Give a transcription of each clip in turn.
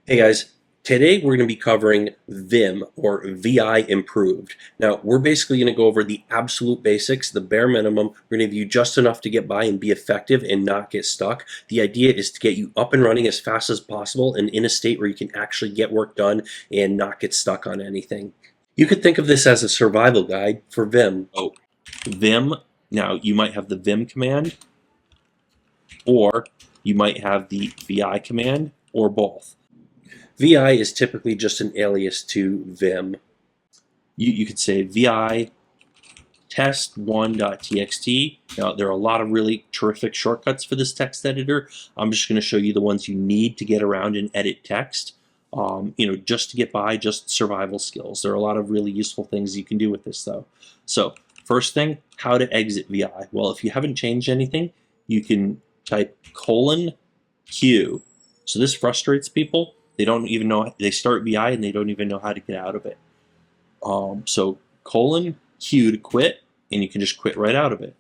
Hey guys, today we're going to be covering VIM or VI improved. Now we're basically going to go over the absolute basics, the bare minimum. We're going to give you just enough to get by and be effective and not get stuck. The idea is to get you up and running as fast as possible and in a state where you can actually get work done and not get stuck on anything. You could think of this as a survival guide for VIM. Oh, VIM, now you might have the VIM command or you might have the VI command or both. VI is typically just an alias to Vim. You could say VI test1.txt. Now, there are a lot of really terrific shortcuts for this text editor. I'm just going to show you the ones you need to get around and edit text. Just to get by, just survival skills. There are a lot of really useful things you can do with this, though. So, first thing, how to exit VI. Well, if you haven't changed anything, you can type :Q. So this frustrates people. They don't even know, they start VI and they don't even know how to get out of it. So :Q to quit, and you can just quit right out of it.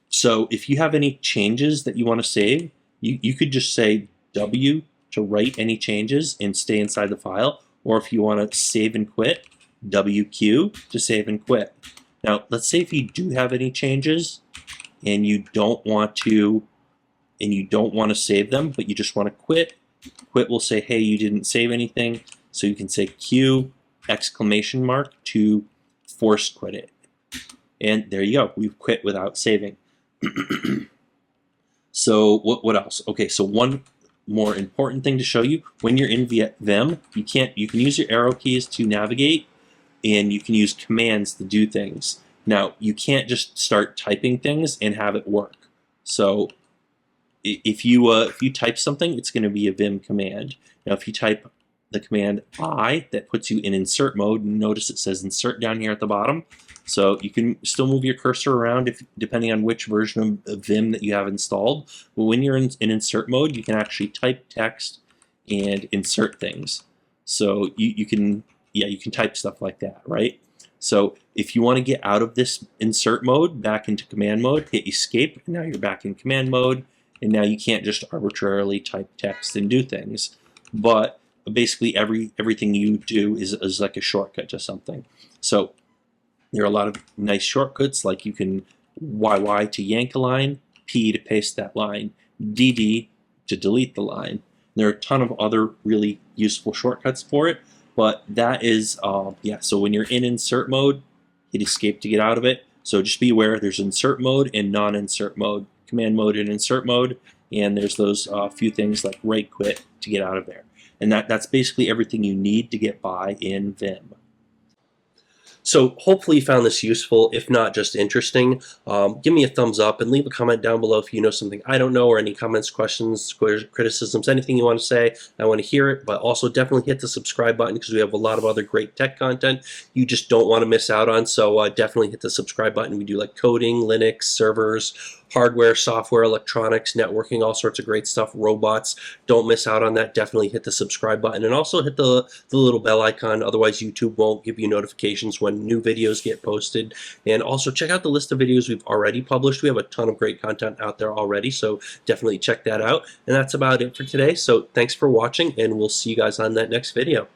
So if you have any changes that you want to save, you could just say W to write any changes and stay inside the file, or if you want to save and quit, WQ to save and quit. Now, let's say if you do have any changes and you don't want to save them, but you just want to quit. Quit will say, hey, you didn't save anything, so you can say Q ! To force quit it. And there you go, we've quit without saving. So what else? Okay, so one more important thing to show you, when you're in Vim, you can use your arrow keys to navigate, and you can use commands to do things. Now, you can't just start typing things and have it work. So if you type something, it's going to be a Vim command. Now, if you type the command I, that puts you in insert mode. Notice it says insert down here at the bottom. So you can still move your cursor around depending on which version of Vim that you have installed. But when you're in insert mode, you can actually type text and insert things. So you can type stuff like that, right? So if you want to get out of this insert mode back into command mode, hit escape, and now you're back in command mode. And now you can't just arbitrarily type text and do things. But basically everything you do is like a shortcut to something. So there are a lot of nice shortcuts, like you can YY to yank a line, P to paste that line, DD to delete the line. There are a ton of other really useful shortcuts for it, but that is, so when you're in insert mode, hit escape to get out of it. So just be aware there's insert mode and non-insert mode, command mode and insert mode, and there's those few things like right quit to get out of there. And that's basically everything you need to get by in Vim. So hopefully you found this useful, if not just interesting. Give me a thumbs up and leave a comment down below if you know something I don't know, or any comments, questions, criticisms, anything you want to say. I want to hear it, but also definitely hit the subscribe button because we have a lot of other great tech content you just don't want to miss out on. So definitely hit the subscribe button. We do like coding, Linux, servers, hardware, software, electronics, networking, all sorts of great stuff, robots. Don't miss out on that. Definitely hit the subscribe button and also hit the little bell icon. Otherwise, YouTube won't give you notifications when new videos get posted. And also check out the list of videos we've already published. We have a ton of great content out there already, so definitely check that out. And that's about it for today. So thanks for watching, and we'll see you guys on that next video.